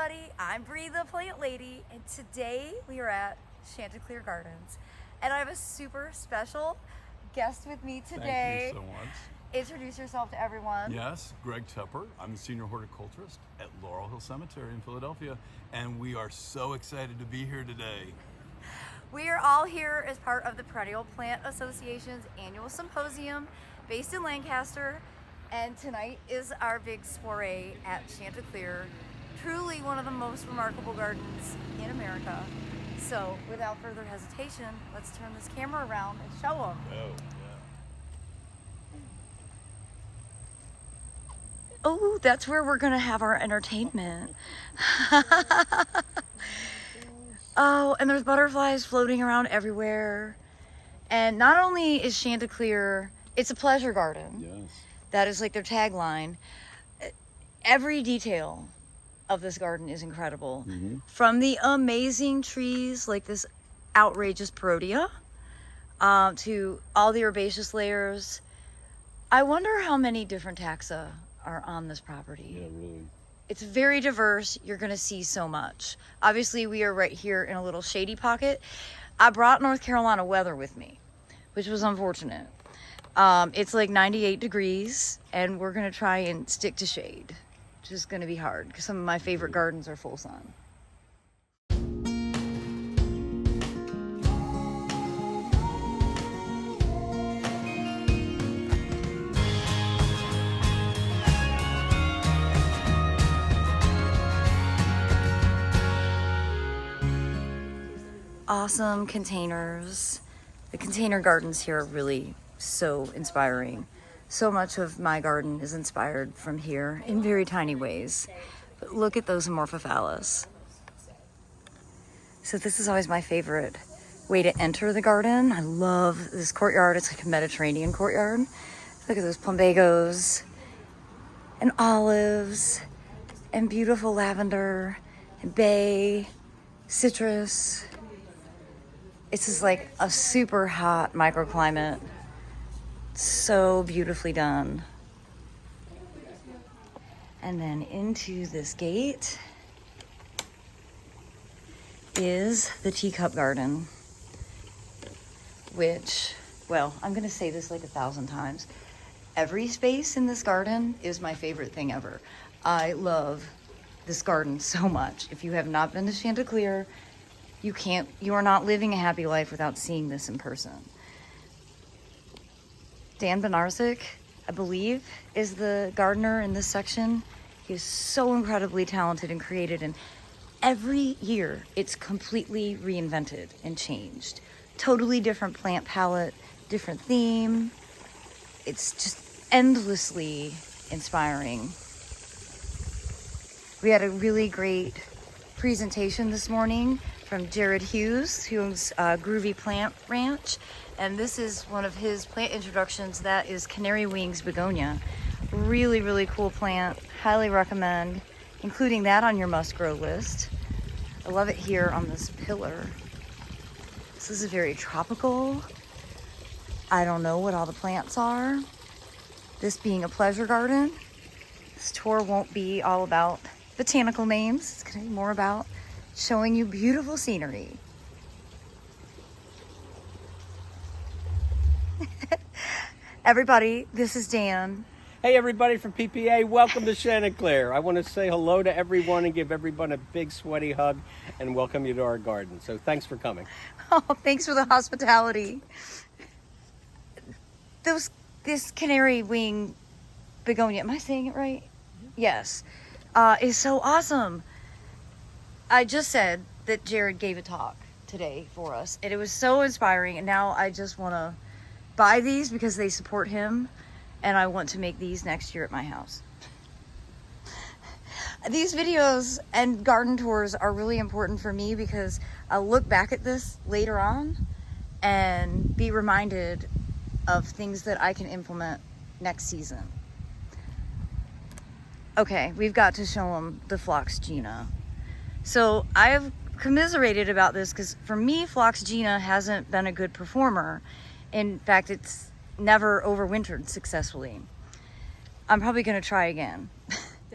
everybody, I'm Bree the Plant Lady, and today we are at Chanticleer Gardens, and I have a super special guest with me today. Thank you so much. Introduce yourself to everyone. Yes, Greg Tepper. I'm the senior horticulturist at Laurel Hill Cemetery in Philadelphia, and we are so excited to be here today. We are all here as part of the Perennial Plant Association's annual symposium based in Lancaster, and tonight is our big soiree at Chanticleer, truly one of the most remarkable gardens in America. So without further hesitation, let's turn this camera around and show them. Oh, that's where we're gonna have our entertainment. Oh, and there's butterflies floating around everywhere. And not only is Chanticleer, it's a pleasure garden. Yes. That is like their tagline. Every detail of this garden is incredible. Mm-hmm. From the amazing trees like this outrageous Perodia to all the herbaceous layers. I wonder how many different taxa are on this property. Yeah, really. It's very diverse. You're gonna see so much. Obviously, we are right here in a little shady pocket. I brought North Carolina weather with me, which was unfortunate. It's like 98 degrees, and we're gonna try and stick to shade. Which is gonna be hard, because some of my favorite gardens are full sun. Awesome containers. The container gardens here are really so inspiring. So much of my garden is inspired from here in very tiny ways. But look at those Amorphophallus. So this is always my favorite way to enter the garden. I love this courtyard. It's like a Mediterranean courtyard. Look at those plumbagos and olives and beautiful lavender and bay, citrus. It's just like a super hot microclimate. So beautifully done. And then into this gate is the teacup garden, which, well, I'm gonna say this like 1,000 times. Every space in this garden is my favorite thing ever. I love this garden so much. If you have not been to Chanticleer, you are not living a happy life without seeing this in person. Dan Benarzik, I believe, is the gardener in this section. He is so incredibly talented and creative, and every year it's completely reinvented and changed. Totally different plant palette, different theme. It's just endlessly inspiring. We had a really great presentation this morning from Jared Hughes, who owns Groovy Plant Ranch. And this is one of his plant introductions. That is Canary Wings Begonia. Really, really cool plant. Highly recommend including that on your must grow list. I love it here on this pillar. This is very tropical. I don't know what all the plants are. This being a pleasure garden, this tour won't be all about botanical names. It's gonna be more about showing you beautiful scenery. Everybody, this is Dan. Hey everybody from PPA, welcome to Chanticleer. I want to say hello to everyone and give everyone a big sweaty hug and welcome you to our garden. So thanks for coming. Oh, thanks for the hospitality. This canary wing begonia, am I saying it right? Yes, is so awesome. I just said that Jared gave a talk today for us, and it was so inspiring, and now I just want to buy these because they support him, and I want to make these next year at my house. These videos and garden tours are really important for me because I'll look back at this later on and be reminded of things that I can implement next season. Okay, we've got to show them the Phlox Gina. So I've commiserated about this because for me, Phlox Gina hasn't been a good performer. In fact, it's never overwintered successfully. I'm probably gonna try again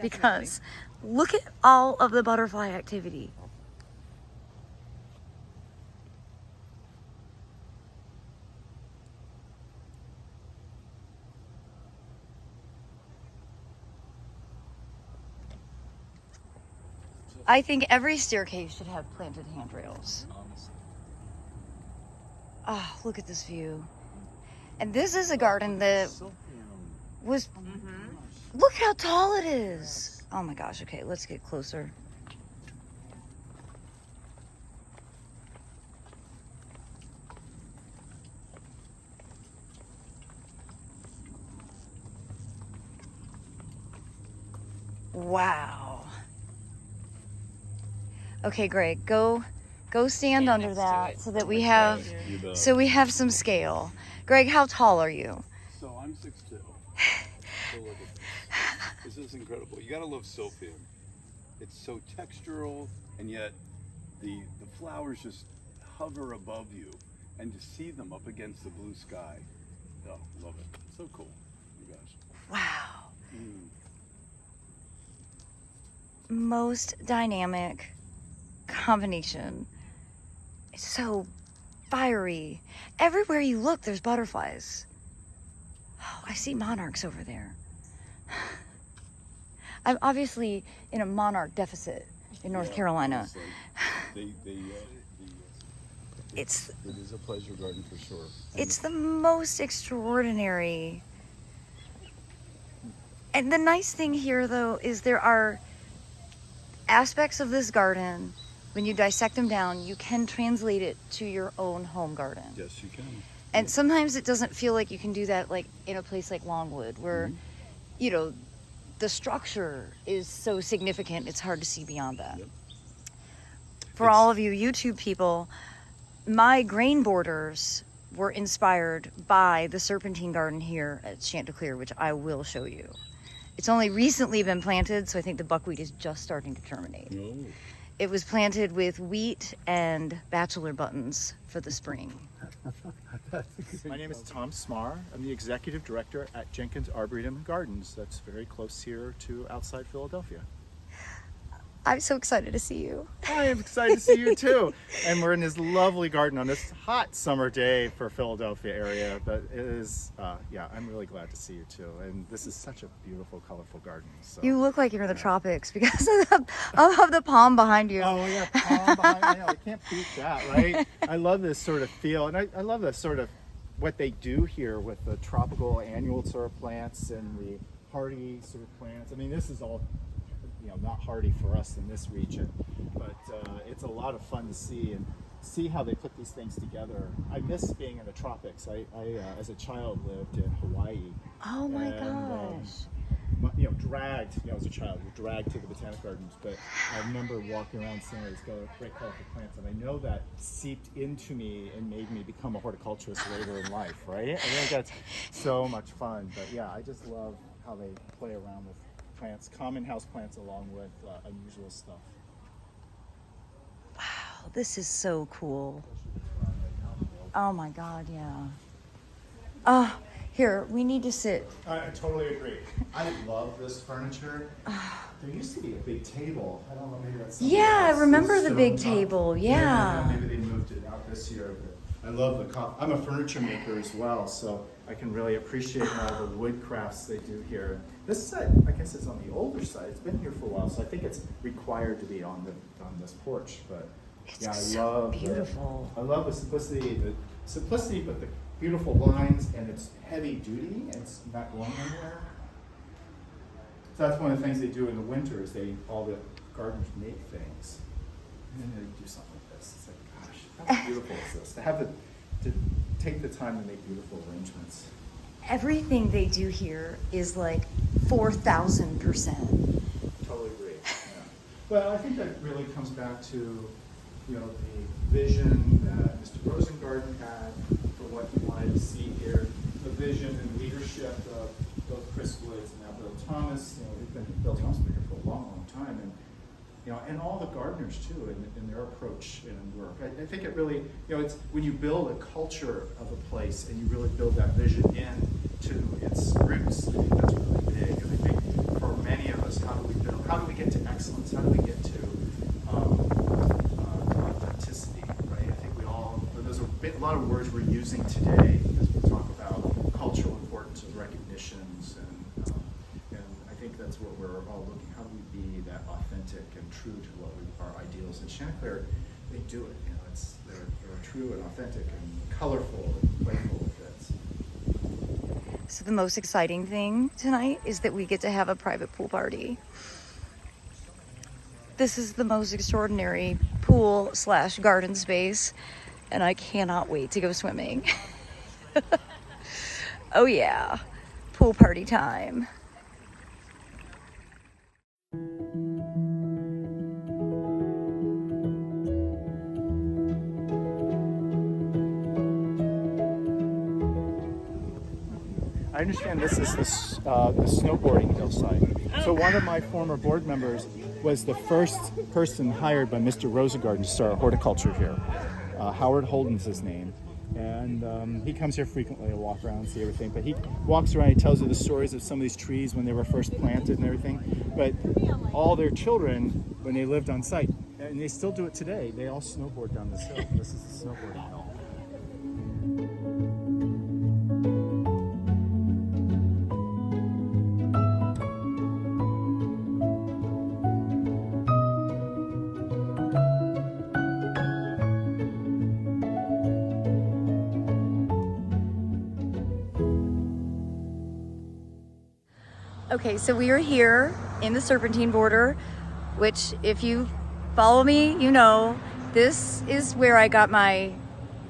because Look at all of the butterfly activity. I think every staircase should have planted handrails. Oh, look at this view. And this is a garden that was... Look how tall it is. Oh my gosh, okay, let's get closer. Wow. Okay, Greg, go stand under that so that we have some scale. Greg, how tall are you? So I'm 6'2". So look at this. This is incredible. You gotta love Sylphium. It's so textural, and yet the flowers just hover above you, and to see them up against the blue sky, oh, love it. So cool. Oh my gosh. Wow. Most dynamic combination. It's so fiery. Everywhere you look, there's butterflies. Oh, I see monarchs over there. I'm obviously in a monarch deficit in North Carolina. It is a pleasure garden for sure. It's the most extraordinary. And the nice thing here, though, is there are aspects of this garden, when you dissect them down, you can translate it to your own home garden. Yes, you can. And sometimes it doesn't feel like you can do that, like in a place like Longwood, where, you know, the structure is so significant, it's hard to see beyond that. Yep. For all of you YouTube people, my grain borders were inspired by the Serpentine garden here at Chanticleer, which I will show you. It's only recently been planted, so I think the buckwheat is just starting to germinate. Oh. It was planted with wheat and bachelor buttons for the spring. My name is Tom Smar. I'm the executive director at Jenkins Arboretum and Gardens. That's very close here to outside Philadelphia. I'm so excited to see you. I am excited to see you too. And we're in this lovely garden on this hot summer day for Philadelphia area. But it is, I'm really glad to see you too. And this is such a beautiful, colorful garden. So. You look like you're in the tropics because of the palm behind you. Oh yeah, palm behind. I know, I can't beat that, right? I love this sort of feel, and I love this sort of what they do here with the tropical annual sort of plants and the hardy sort of plants. I mean, this is all, not hardy for us in this region, but it's a lot of fun to see how they put these things together. I miss being in the tropics. I as a child lived in Hawaii. Oh my gosh. Dragged, as a child, you're dragged to the botanic gardens, but I remember walking around seeing these great colorful plants, and I know that seeped into me and made me become a horticulturist later in life, right? I think that's so much fun, but yeah, I just love how they play around with plants, common house plants along with unusual stuff. Wow, this is so cool. Oh my God, yeah. Here, we need to sit. I totally agree. I love this furniture. There used to be a big table. I don't know, maybe that's something Yeah, else. I remember This the stone big top. table, yeah. Maybe they moved it out this year. But I love I'm a furniture maker as well, so I can really appreciate all the wood crafts they do here. This side, I guess, is on the older side. It's been here for a while, so I think it's required to be on this porch. But It's yeah, so beautiful. I love the simplicity, but the beautiful lines, and it's heavy duty. It's not going anywhere. So that's one of the things they do in the winter is all the gardeners make things, and then they do something like this. It's like, gosh, how beautiful is this? To take the time to make beautiful arrangements. Everything they do here is like 4,000%. Totally agree. Yeah. Well, I think that really comes back to, the vision that Mr. Rosengarten had for what he wanted to see here, the vision and leadership of both Chris Woods and now Bill Thomas. Bill Thomas been here for a long, long time, and all the gardeners too, in their approach and work. I think it really, it's when you build a culture of a place and you really build that vision into its roots. I think that's really big. And I think for many of us, how do we build how do we get to excellence? How do we get to authenticity, right? I think those are a lot of words we're using today as we talk about cultural importance of recognitions, and I think that's what we're all looking. How do we be that authentic and true to what our ideals? And Chanticleer, they do it. You know, they're true and authentic and colorful and playful with it. So the most exciting thing tonight is that we get to have a private pool party. This is the most extraordinary pool / garden space, and I cannot wait to go swimming. Oh yeah, pool party time. I understand this is the snowboarding hillside. So one of my former board members was the first person hired by Mr. Rosengarten to start horticulture here. Howard Holden's his name. And he comes here frequently to walk around and see everything. But he walks around, he tells you the stories of some of these trees when they were first planted and everything. But all their children, when they lived on site, and they still do it today, they all snowboard down this hill. This is the snowboarding hill. Okay, so we are here in the Serpentine border, which if you follow me, you know, this is where I got my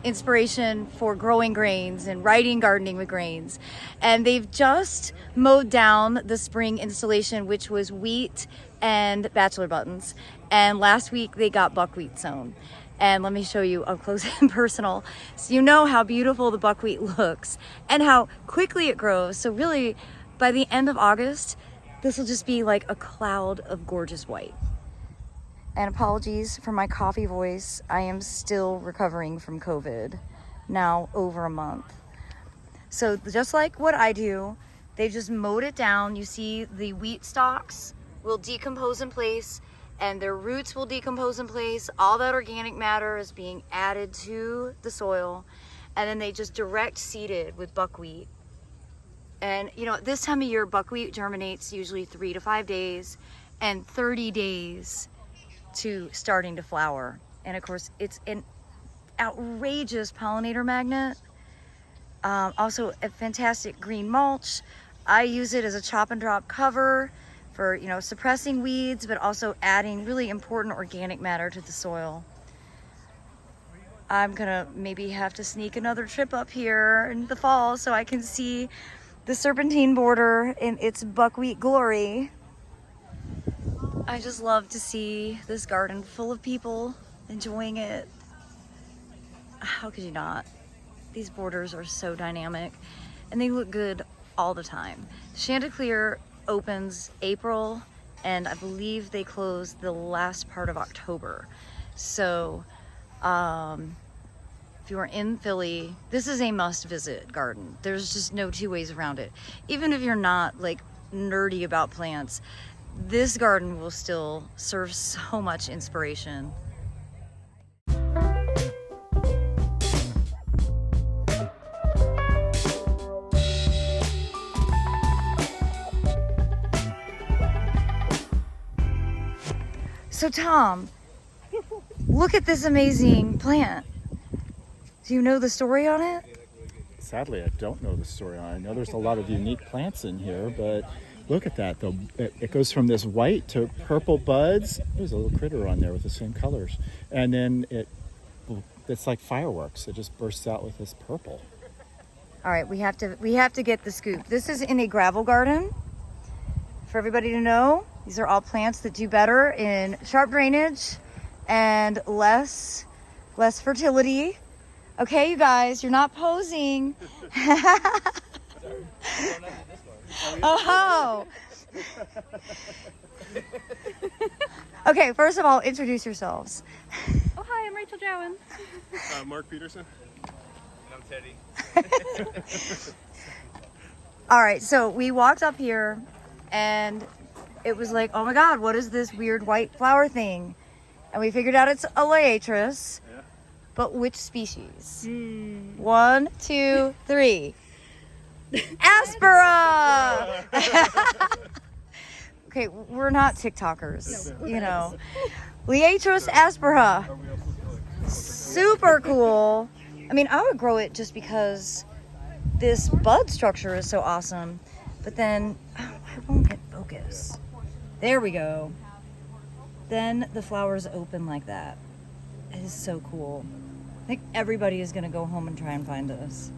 inspiration for growing grains and writing Gardening with Grains. And they've just mowed down the spring installation, which was wheat and bachelor buttons. And last week they got buckwheat sown. And let me show you up close and personal, so you know how beautiful the buckwheat looks and how quickly it grows. So really, by the end of August, this will just be like a cloud of gorgeous white. And apologies for my coffee voice. I am still recovering from COVID, now over a month. So just like what I do, they've just mowed it down. You see the wheat stalks will decompose in place and their roots will decompose in place. All that organic matter is being added to the soil, and then they just direct seeded with buckwheat. And you know, this time of year, buckwheat germinates usually 3 to 5 days and 30 days to starting to flower. And of course, it's an outrageous pollinator magnet. Also a fantastic green mulch. I use it as a chop and drop cover for, you know, suppressing weeds, but also adding really important organic matter to the soil. I'm gonna maybe have to sneak another trip up here in the fall so I can see the Serpentine border in its buckwheat glory. I just love to see this garden full of people enjoying it. How could you not? These borders are so dynamic and they look good all the time. Chanticleer opens April and I believe they close the last part of October. So if you are in Philly, this is a must-visit garden. There's just no two ways around it. Even if you're not like nerdy about plants, this garden will still serve so much inspiration. So Tom, look at this amazing plant. Do you know the story on it? Sadly, I don't know the story on it. I know there's a lot of unique plants in here, but look at that. It goes from this white to purple buds. There's a little critter on there with the same colors. And then it's like fireworks. It just bursts out with this purple. All right, we have to get the scoop. This is in a gravel garden. For everybody to know, these are all plants that do better in sharp drainage and less fertility. Okay, you guys, you're not posing. Oh. Okay, first of all, introduce yourselves. Oh, hi, I'm Rachel Jowan. Mark Peterson. And I'm Teddy. All right, so we walked up here and it was like, oh my God, what is this weird white flower thing? And we figured out it's a liatris. Yeah. But which species? 1, 2, 3. Aspera! Okay, we're not TikTokers, you know. Liatris aspera. Super cool. I mean, I would grow it just because this bud structure is so awesome. But then, oh, I won't get focus. There we go. Then the flowers open like that. It is so cool. I think everybody is going to go home and try and find this.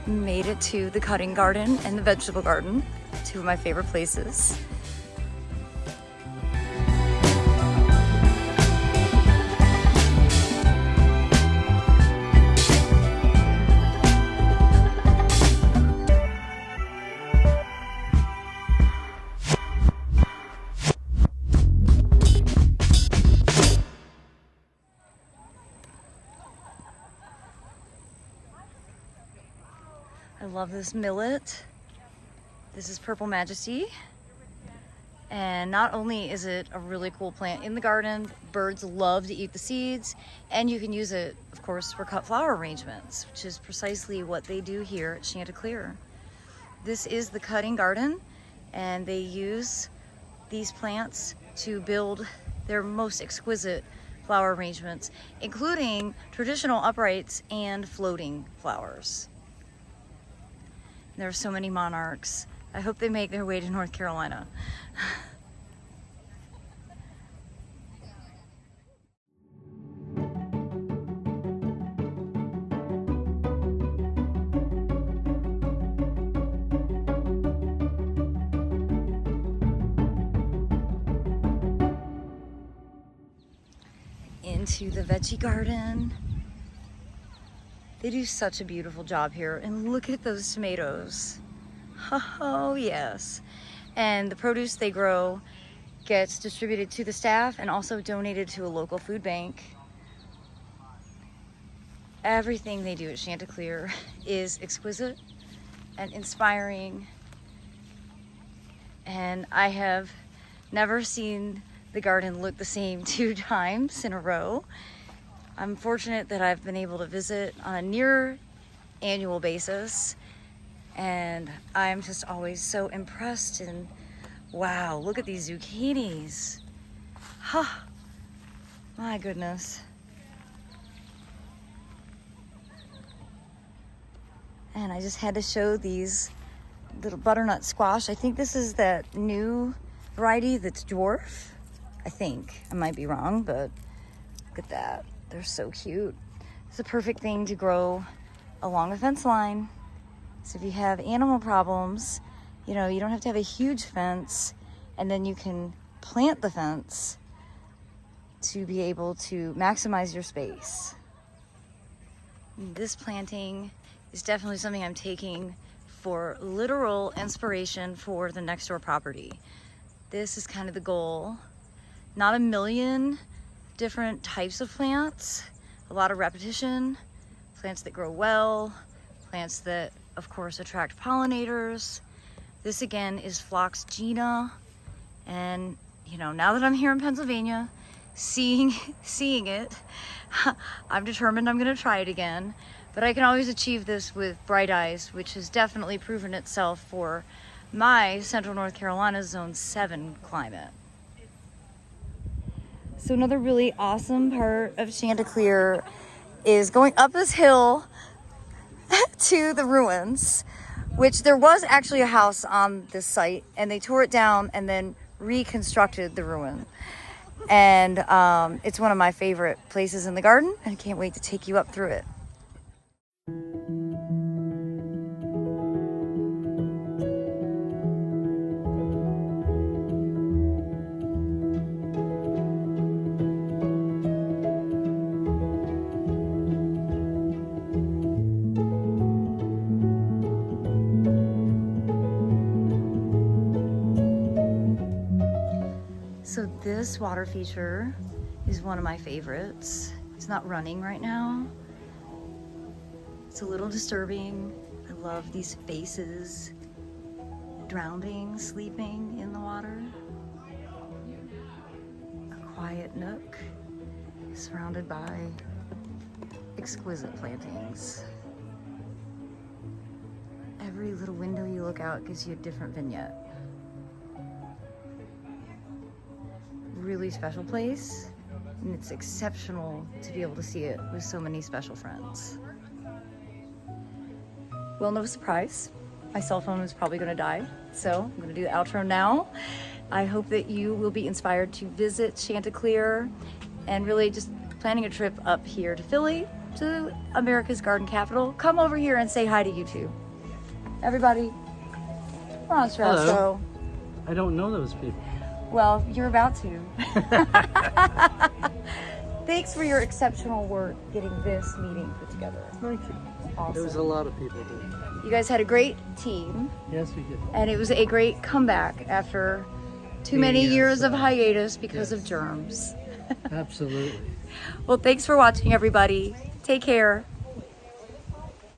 Made it to the cutting garden and the vegetable garden, two of my favorite places. I love this millet. This is Purple Majesty. And not only is it a really cool plant in the garden, birds love to eat the seeds, and you can use it, of course, for cut flower arrangements, which is precisely what they do here at Chanticleer. This is the cutting garden, and they use these plants to build their most exquisite flower arrangements, including traditional uprights and floating flowers. There are so many monarchs. I hope they make their way to North Carolina. Into the veggie garden. They do such a beautiful job here, and look at those tomatoes. Oh yes. And the produce they grow gets distributed to the staff and also donated to a local food bank. Everything they do at Chanticleer is exquisite and inspiring, and I have never seen the garden look the same 2 times in a row. I'm fortunate that I've been able to visit on a near annual basis, and I'm just always so impressed. And wow, look at these zucchinis. Huh, my goodness. And I just had to show these little butternut squash. I think this is that new variety that's dwarf. I think, I might be wrong, but look at that. They're so cute. It's a perfect thing to grow along a fence line. So if you have animal problems, you know, you don't have to have a huge fence, and then you can plant the fence to be able to maximize your space. This planting is definitely something I'm taking for literal inspiration for the next door property. This is kind of the goal. Not a million different types of plants, a lot of repetition, plants that grow well, plants that of course attract pollinators. This again is Phlox Gina, and you know, now that I'm here in Pennsylvania, seeing it, I'm determined I'm gonna try it again, but I can always achieve this with Bright Eyes, which has definitely proven itself for my Central North Carolina Zone 7 climate. So another really awesome part of Chanticleer is going up this hill to the ruins, which there was actually a house on this site, and they tore it down and then reconstructed the ruin. And it's one of my favorite places in the garden, and I can't wait to take you up through it. this water feature is one of my favorites. It's not running right now. It's a little disturbing. I love these faces drowning, sleeping in the water. A quiet nook surrounded by exquisite plantings. Every little window you look out gives you a different vignette. Really special place, and it's exceptional to be able to see it with so many special friends. Well, no surprise, my cell phone is probably going to die, so I'm going to do the outro now. I hope that you will be inspired to visit Chanticleer and really just planning a trip up here to Philly, to America's garden capital. Come over here and say hi to YouTube. Everybody, we're on Strauss Hello. Show. I don't know those people. Well, you're about to. Thanks for your exceptional work getting this meeting put together. Thank you. Awesome. There was a lot of people there. You guys had a great team, Yes, we did. and it was a great comeback after too many Yes, years of hiatus because of yes. germs. Absolutely. Well, thanks for watching, everybody. Take care.